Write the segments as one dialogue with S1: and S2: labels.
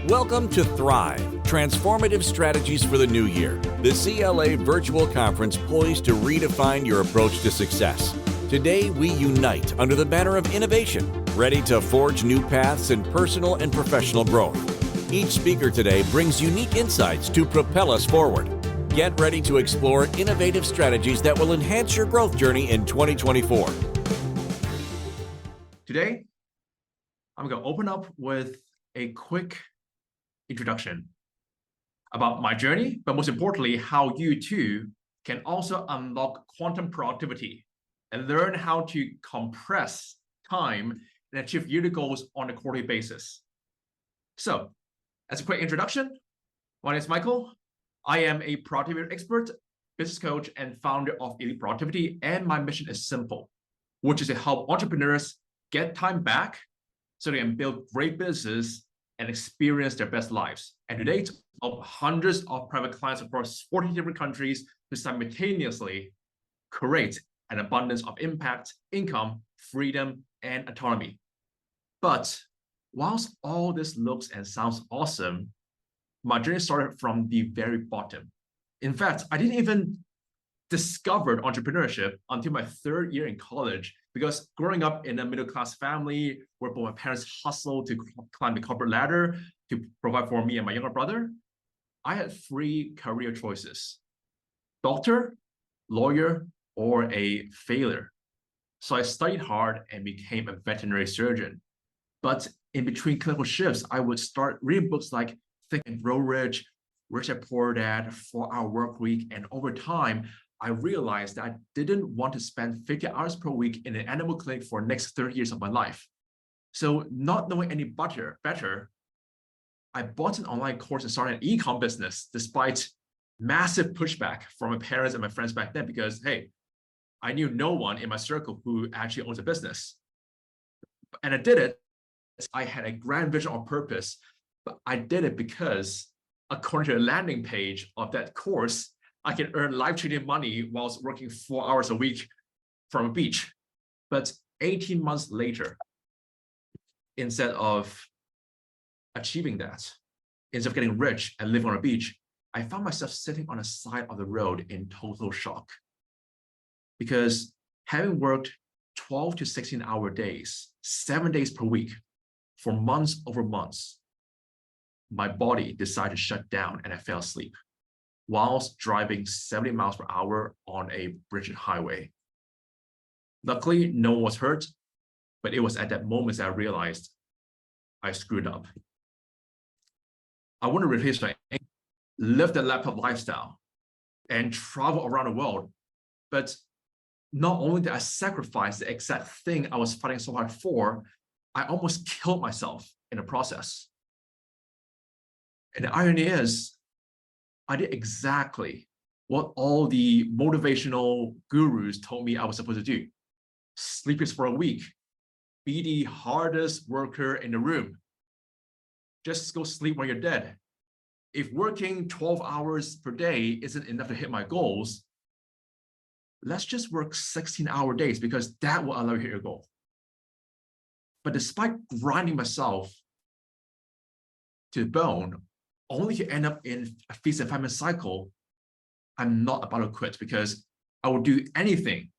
S1: Welcome to Thrive, Transformative Strategies for the New Year, the CLA virtual conference poised to redefine your approach to success. Today, we unite under the banner of innovation, ready to forge new paths in personal and professional growth. Each speaker today brings unique insights to propel us forward. Get ready to explore innovative strategies that will enhance your growth journey in 2024.
S2: Today, I'm going to open up with a quick introduction about my journey, but most importantly, how you too can also unlock quantum productivity and learn how to compress time and achieve yearly goals on a quarterly basis. So, as a quick introduction, my name is Michael. I am a productivity expert, business coach, and founder of Elite Productivity, and my mission is simple, which is to help entrepreneurs get time back so they can build great business and experience their best lives. And today, of hundreds of private clients across 40 different countries to simultaneously create an abundance of impact, income, freedom, and autonomy. But whilst all this looks and sounds awesome, my journey started from the very bottom. In fact, I didn't even discover entrepreneurship until my third year in college, because growing up in a middle-class family where both my parents hustled to climb the corporate ladder to provide for me and my younger brother, I had three career choices: doctor, lawyer, or a failure. So I studied hard and became a veterinary surgeon. But in between clinical shifts, I would start reading books like Think and Grow Rich, Rich Dad Poor Dad, 4-Hour Work Week, and over time, I realized that I didn't want to spend 50 hours per week in an animal clinic for the next 30 years of my life. So not knowing any better, I bought an online course and started an e-com business despite massive pushback from my parents and my friends back then, because, hey, I knew no one in my circle who actually owns a business. And I did it. I had a grand vision or purpose, but I did it because according to the landing page of that course, I can earn life-changing money whilst working 4 hours a week from a beach. But 18 months later, instead of achieving that, instead of getting rich and living on a beach, I found myself sitting on the side of the road in total shock. Because having worked 12 to 16-hour days, 7 days per week, for months over months, my body decided to shut down and I fell asleep whilst driving 70 miles per hour on a bridge highway. Luckily, no one was hurt, but it was at that moment that I realized I screwed up. I want to replace my anger, live the laptop lifestyle, and travel around the world. But not only did I sacrifice the exact thing I was fighting so hard for, I almost killed myself in the process. And the irony is, I did exactly what all the motivational gurus told me I was supposed to do. Sleep is for a week. Be the hardest worker in the room. Just go sleep when you're dead. If working 12 hours per day isn't enough to hit my goals, let's just work 16-hour days, because that will allow you to hit your goal. But despite grinding myself to the bone, only to end up in a feast and famine cycle, I'm not about to quit, because I will do anything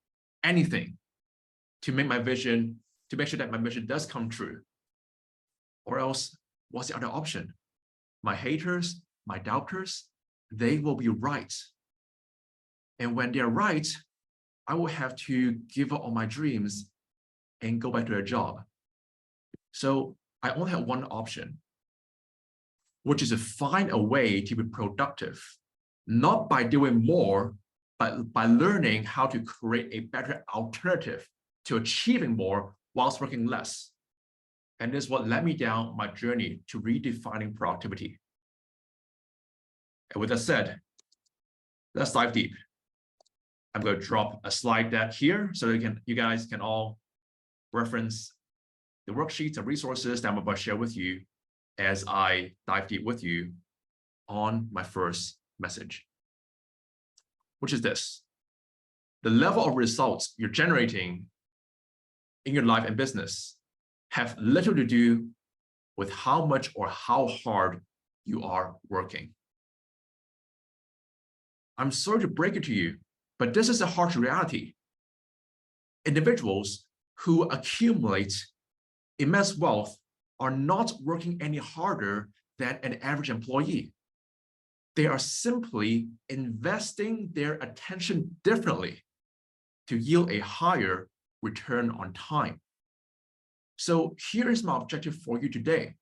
S2: to make my vision, to make sure that my mission does come true. Or else, what's the other option? My haters, my doubters, they will be right. And when they're right, I will have to give up on my dreams and go back to a job. So I only have one option, which is to find a way to be productive, not by doing more, but by learning how to create a better alternative to achieving more whilst working less. And this is what led me down my journey to redefining productivity. And with that said, let's dive deep. I'm going to drop a slide deck here so you guys can all reference the worksheets and resources that I'm about to share with you as I dive deep with you on my first message, which is this: the level of results you're generating in your life and business have little to do with how much or how hard you are working. I'm sorry to break it to you, but this is a harsh reality. Individuals who accumulate immense wealth are not working any harder than an average employee. They are simply investing their attention differently to yield a higher return on time. So here is my objective for you today.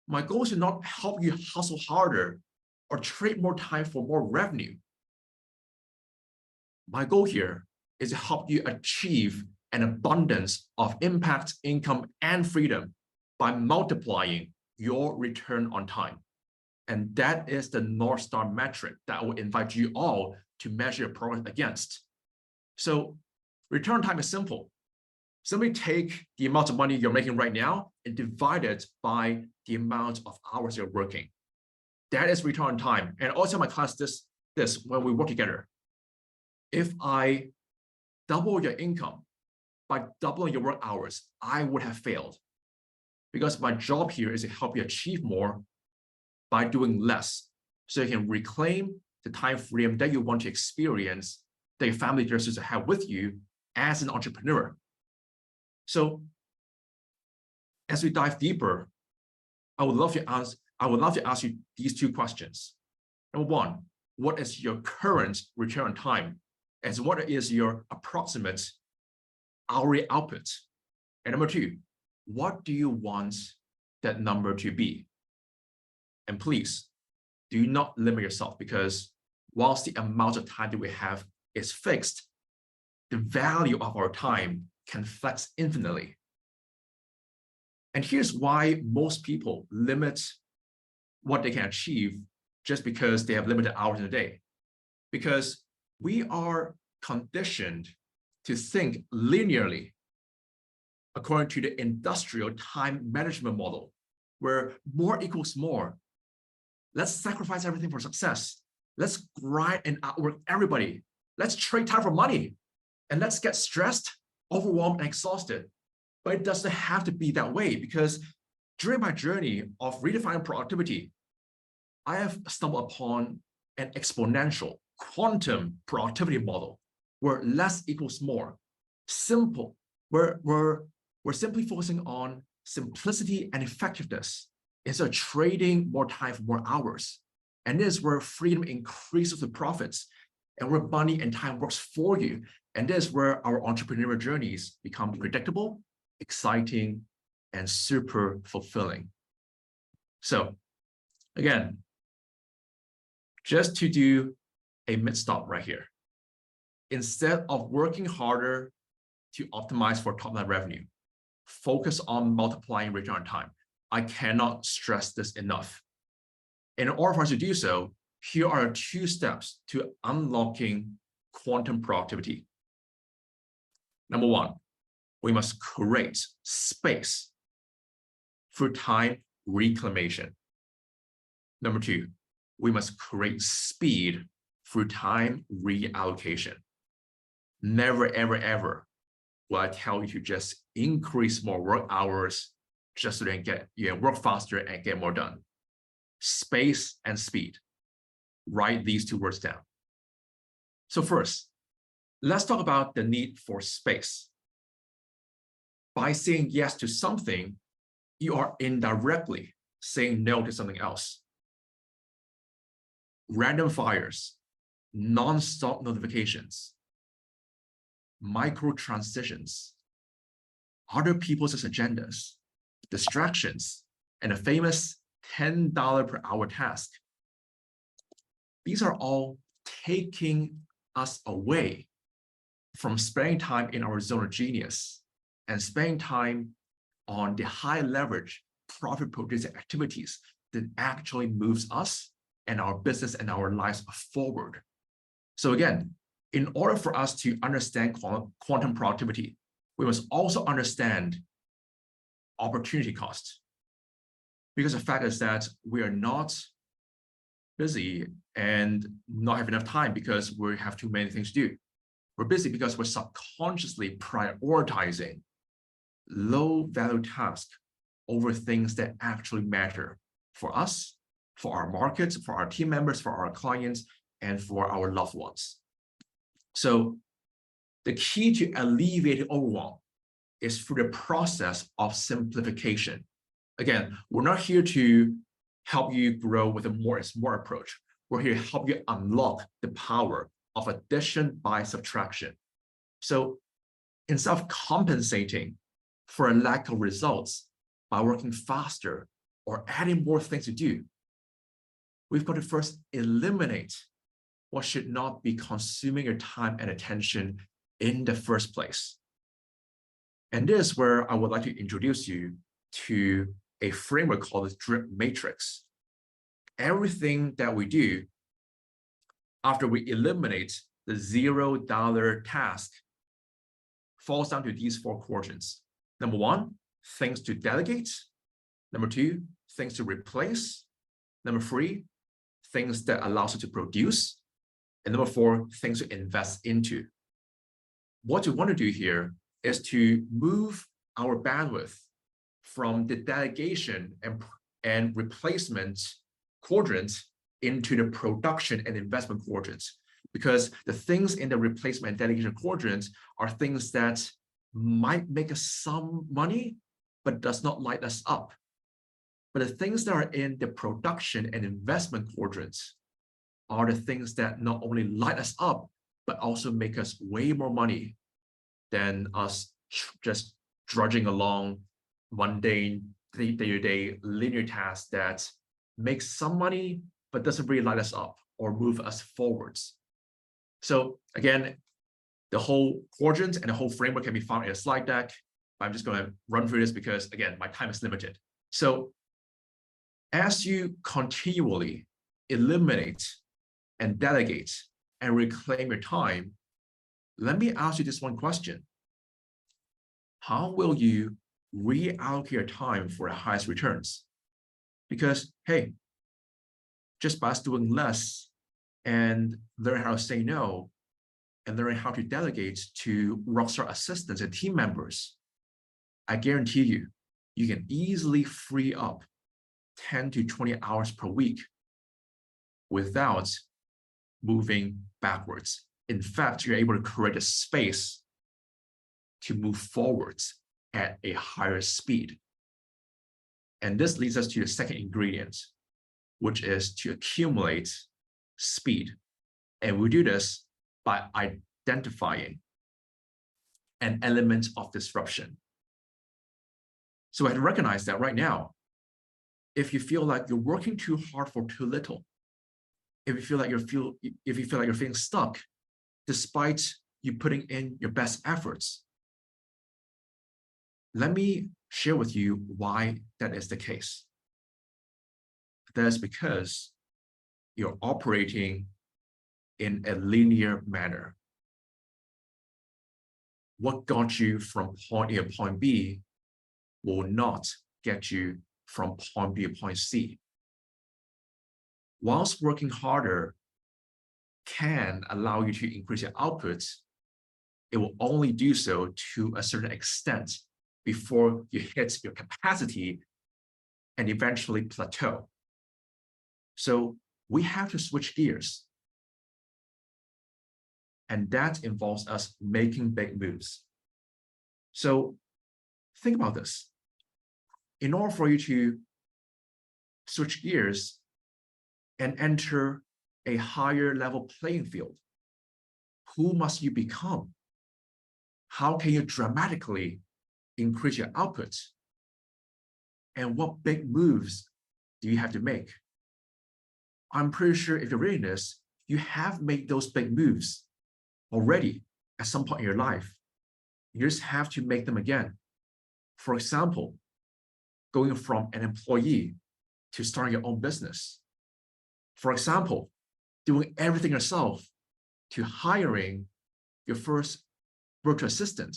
S2: My goal is to not help you hustle harder or trade more time for more revenue. My goal here is to help you achieve an abundance of impact, income, and freedom by multiplying your return on time. And that is the North Star metric that I will invite you all to measure your progress against. So return on time is simple. Simply take the amount of money you're making right now and divide it by the amount of hours you're working. That is return on time. And also in my class, this when we work together. If I double your income by doubling your work hours, I would have failed. Because my job here is to help you achieve more by doing less. So you can reclaim the time freedom that you want to experience, that your family deserves to have with you as an entrepreneur. So as we dive deeper, I would love to ask you these two questions. Number one, what is your current return on time? And what is your approximate hourly output? And number two, what do you want that number to be? And please, do not limit yourself, because whilst the amount of time that we have is fixed, the value of our time can flex infinitely. And here's why most people limit what they can achieve just because they have limited hours in a day. Because we are conditioned to think linearly according to the industrial time management model, where more equals more. Let's sacrifice everything for success. Let's grind and outwork everybody. Let's trade time for money. And let's get stressed, overwhelmed, and exhausted. But it doesn't have to be that way, because during my journey of redefining productivity, I have stumbled upon an exponential quantum productivity model where less equals more. Simple, where we're simply focusing on simplicity and effectiveness instead of trading more time for more hours. And this is where freedom increases the profits, and where money and time works for you. And this is where our entrepreneurial journeys become predictable, exciting, and super fulfilling. So again, just to do a mid-stop right here, instead of working harder to optimize for top-line revenue, focus on multiplying return on time. I cannot stress this enough. In order for us to do so, here are 2 steps to unlocking quantum productivity. Number 1, we must create space through time reclamation. Number 2, we must create speed through time reallocation. Never, ever, ever will I tell you to just increase more work hours just so they can work faster and get more done. Space and speed. Write these 2 words down. So first, let's talk about the need for space. By saying yes to something, you are indirectly saying no to something else. Random fires, non-stop notifications, micro transitions, other people's agendas, distractions, and a famous $10 per hour task. These are all taking us away from spending time in our zone of genius and spending time on the high leverage profit producing activities that actually moves us and our business and our lives forward. So again, in order for us to understand quantum productivity, we must also understand opportunity cost. Because the fact is that we are not busy and not have enough time because we have too many things to do. We're busy because we're subconsciously prioritizing low value tasks over things that actually matter for us, for our markets, for our team members, for our clients, and for our loved ones. So the key to alleviating overwhelm is through the process of simplification. Again, we're not here to help you grow with a more is more approach. We're here to help you unlock the power of addition by subtraction. So instead of compensating for a lack of results by working faster or adding more things to do, we've got to first eliminate what should not be consuming your time and attention in the first place. And this is where I would like to introduce you to a framework called the drip matrix. Everything that we do after we eliminate the $0 task falls down to these 4 quadrants. Number 1, things to delegate. Number 2, things to replace. Number 3, things that allow us to produce. And number 4, things to invest into. What we want to do here is to move our bandwidth from the delegation and replacement quadrants into the production and investment quadrants. Because the things in the replacement and delegation quadrants are things that might make us some money, but does not light us up. But the things that are in the production and investment quadrants are the things that not only light us up, but also make us way more money than us just drudging along mundane, day-to-day linear tasks that make some money, but doesn't really light us up or move us forwards. So again, the whole quadrant and the whole framework can be found in a slide deck. I'm just going to run through this because, again, my time is limited. So as you continually eliminate and delegate and reclaim your time, let me ask you this one question. How will you reallocate your time for the highest returns? Because, hey, just by us doing less and learning how to say no and learning how to delegate to rockstar assistants and team members, I guarantee you, you can easily free up 10 to 20 hours per week without moving backwards. In fact, you're able to create a space to move forwards at a higher speed. And this leads us to the second ingredient, which is to accumulate speed. And we do this by identifying an element of disruption. So I have to recognize that right now, if you feel like you're working too hard for too little, if you feel like you're feeling stuck, despite you putting in your best efforts, let me share with you why that is the case. That is because you're operating in a linear manner. What got you from point A to point B will not get you from point B to point C. Whilst working harder can allow you to increase your output, it will only do so to a certain extent before you hit your capacity and eventually plateau. So we have to switch gears. And that involves us making big moves. So think about this. In order for you to switch gears and enter a higher level playing field, who must you become? How can you dramatically increase your output? And what big moves do you have to make? I'm pretty sure if you're reading this, you have made those big moves already at some point in your life. You just have to make them again. For example, going from an employee to starting your own business. For example, doing everything yourself to hiring your first virtual assistant.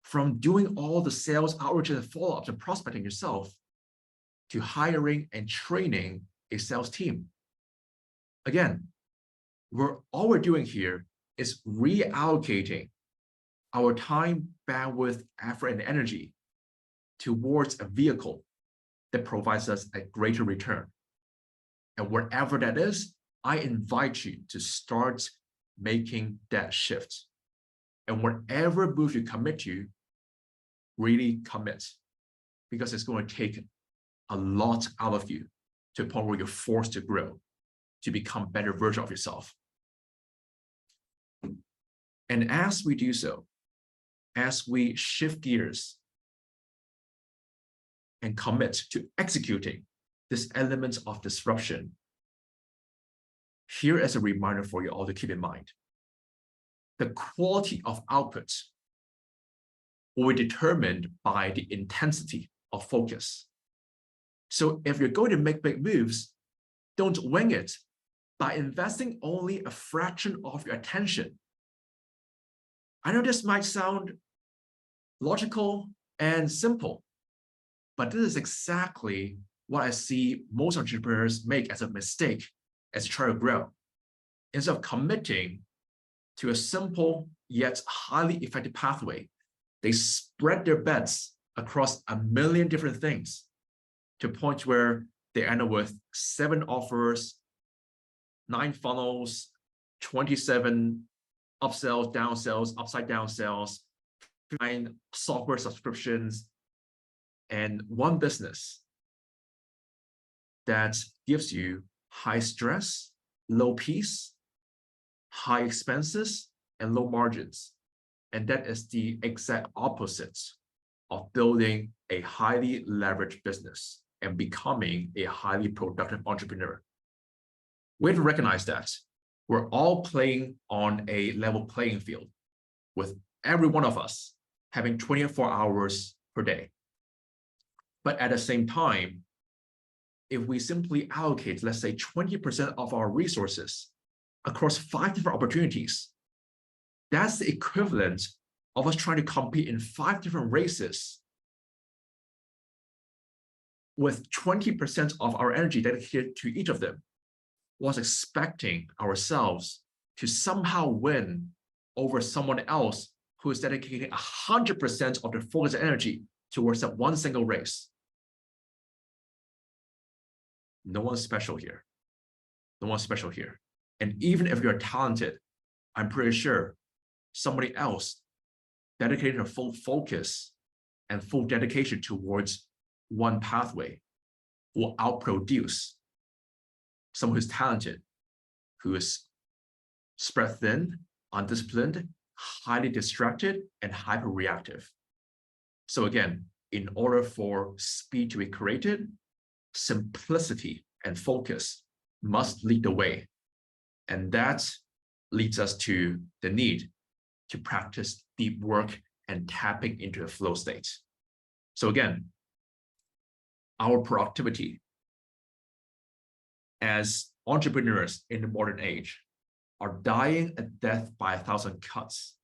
S2: From doing all the sales outreach and follow-ups and prospecting yourself to hiring and training a sales team. Again, all we're doing here is reallocating our time, bandwidth, effort, and energy towards a vehicle that provides us a greater return. And whatever that is, I invite you to start making that shift. And whatever move you commit to, really commit, because it's going to take a lot out of you to a point where you're forced to grow, to become a better version of yourself. And as we do so, as we shift gears and commit to executing this element of disruption, here is a reminder for you all to keep in mind. The quality of output will be determined by the intensity of focus. So if you're going to make big moves, don't wing it by investing only a fraction of your attention. I know this might sound logical and simple, but this is exactly what I see most entrepreneurs make as a mistake as they try to grow. Instead of committing to a simple yet highly effective pathway, they spread their bets across a million different things to a point where they end up with 7 offers, 9 funnels, 27 upsells, downsells, upside down sales, 9 software subscriptions, and 1 business that gives you high stress, low peace, high expenses, and low margins. And that is the exact opposite of building a highly leveraged business and becoming a highly productive entrepreneur. We have to recognize that we're all playing on a level playing field, with every one of us having 24 hours per day. But at the same time, if we simply allocate, let's say, 20% of our resources across 5 different opportunities, that's the equivalent of us trying to compete in 5 different races with 20% of our energy dedicated to each of them, was expecting ourselves to somehow win over someone else who is dedicating 100% of their focus and energy towards that one single race. No one's special here. No one's special here. And even if you're talented, I'm pretty sure somebody else dedicated their full focus and full dedication towards one pathway will outproduce someone who's talented, who is spread thin, undisciplined, highly distracted, and hyper-reactive. So again, in order for speed to be created, simplicity and focus must lead the way. And that leads us to the need to practice deep work and tapping into a flow state. So again, our productivity as entrepreneurs in the modern age are dying a death by 1,000 cuts,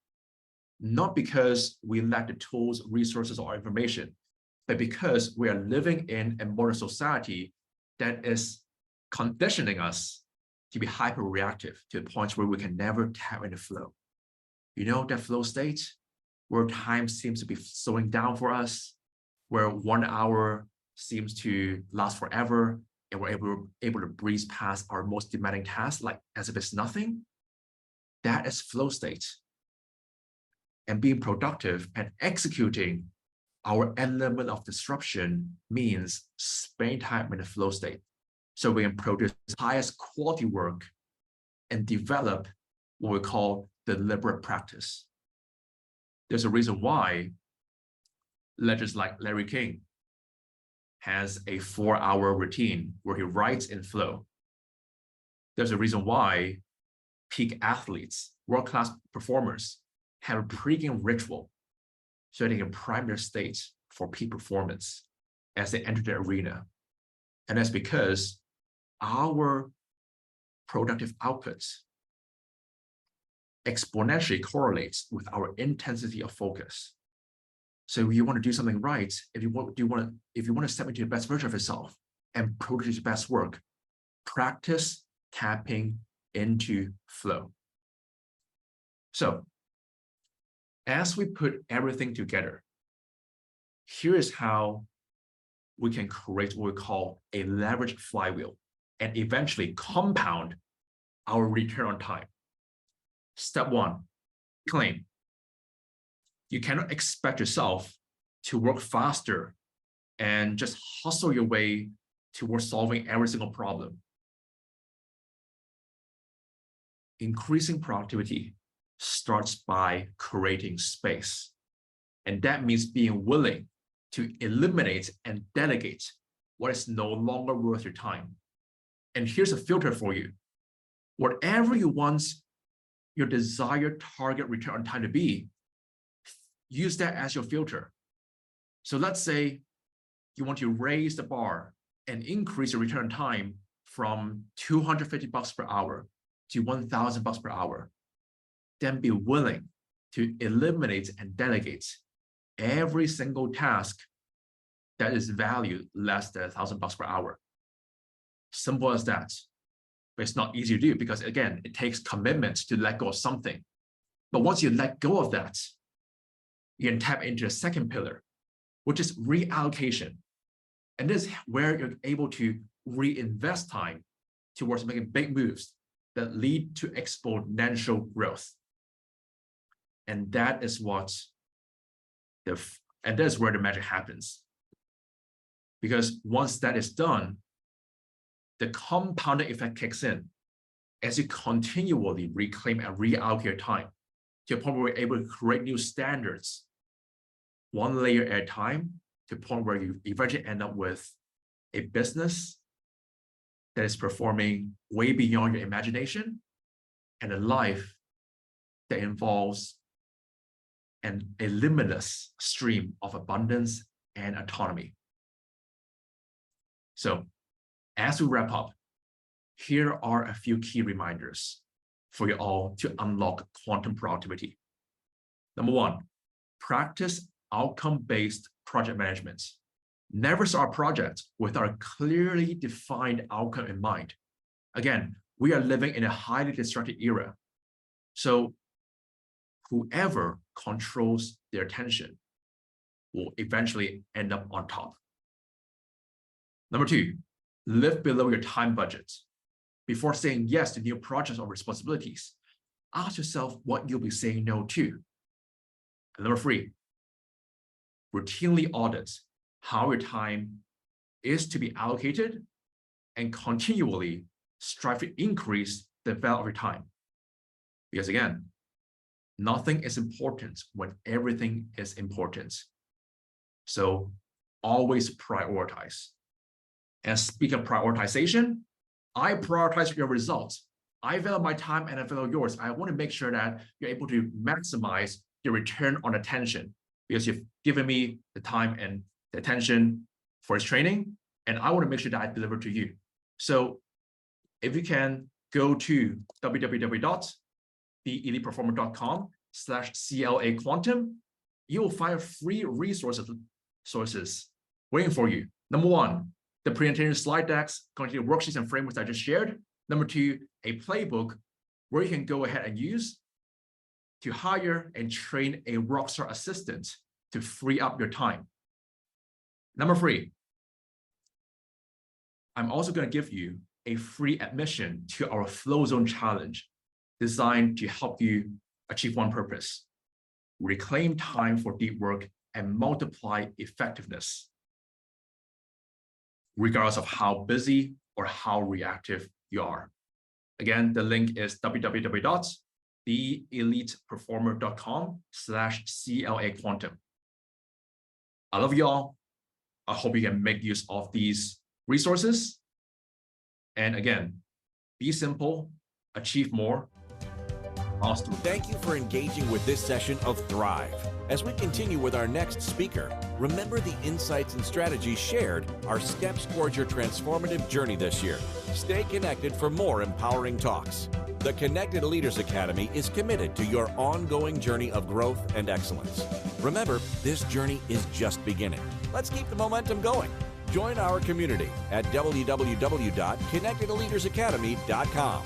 S2: not because we lack the tools, resources, or information, but because we are living in a modern society that is conditioning us to be hyper-reactive to the point where we can never tap into flow. You know, that flow state where time seems to be slowing down for us, where 1 hour seems to last forever, and we're able to breeze past our most demanding tasks like as if it's nothing. That is flow state. And being productive and executing our element of disruption means spending time in the flow state, so we can produce highest quality work and develop what we call deliberate practice. There's a reason why legends like Larry King has a 4-hour routine where he writes in flow. There's a reason why peak athletes, world-class performers, have a pre-game ritual so they can prime their state for peak performance as they enter the arena. And that's because our productive outputs exponentially correlates with our intensity of focus. So if you want to do something right, if you want to step into the best version of yourself and produce the best work, practice tapping into flow. So as we put everything together, here is how we can create what we call a leverage flywheel and eventually compound our return on time. Step one, claim. You cannot expect yourself to work faster and just hustle your way towards solving every single problem. Increasing productivity starts by creating space. And that means being willing to eliminate and delegate what is no longer worth your time. And here's a filter for you. Whatever you want your desired target return on time to be, use that as your filter. So let's say you want to raise the bar and increase your return on time from $250 per hour to $1,000 per hour. Then be willing to eliminate and delegate every single task that is valued less than $1,000 per hour. Simple as that. But it's not easy to do because, again, it takes commitment to let go of something. But once you let go of that, you can tap into the second pillar, which is reallocation. And this is where you're able to reinvest time towards making big moves that lead to exponential growth. And that is where the magic happens. Because once that is done, the compounding effect kicks in as you continually reclaim and reallocate your time to a point where you're able to create new standards, one layer at a time, to a point where you eventually end up with a business that is performing way beyond your imagination and a life that involves a limitless stream of abundance and autonomy. So, as we wrap up, here are a few key reminders for you all to unlock quantum productivity. Number one, practice outcome-based project management. Never start a project without a clearly defined outcome in mind. Again, we are living in a highly distracted era. So whoever controls their attention will eventually end up on top. Number two, live below your time budget. Before saying yes to new projects or responsibilities, ask yourself what you'll be saying no to. And number three, routinely audit how your time is to be allocated and continually strive to increase the value of your time. Because again, nothing is important when everything is important. So always prioritize. And speaking of prioritization, I prioritize your results. I value my time and I value yours. I want to make sure that you're able to maximize your return on attention because you've given me the time and the attention for this training, and I want to make sure that I deliver to you. So if you can go to www.theeliteperformer.com/CLA Quantum, you will find free resources waiting for you. Number one, the presentation slide decks containing worksheets and frameworks I just shared. Number two, a playbook where you can go ahead and use to hire and train a rockstar assistant to free up your time. Number three, I'm also going to give you a free admission to our Flow Zone Challenge designed to help you achieve one purpose: reclaim time for deep work and multiply effectiveness, regardless of how busy or how reactive you are. Again, the link is www.theeliteperformer.com/CLA Quantum. I love you all. I hope you can make use of these resources. And again, be simple, achieve more.
S1: Thank you for engaging with this session of Thrive. As we continue with our next speaker, remember the insights and strategies shared are steps towards your transformative journey this year. Stay connected for more empowering talks. The Connected Leaders Academy is committed to your ongoing journey of growth and excellence. Remember, this journey is just beginning. Let's keep the momentum going. Join our community at www.connectedleadersacademy.com.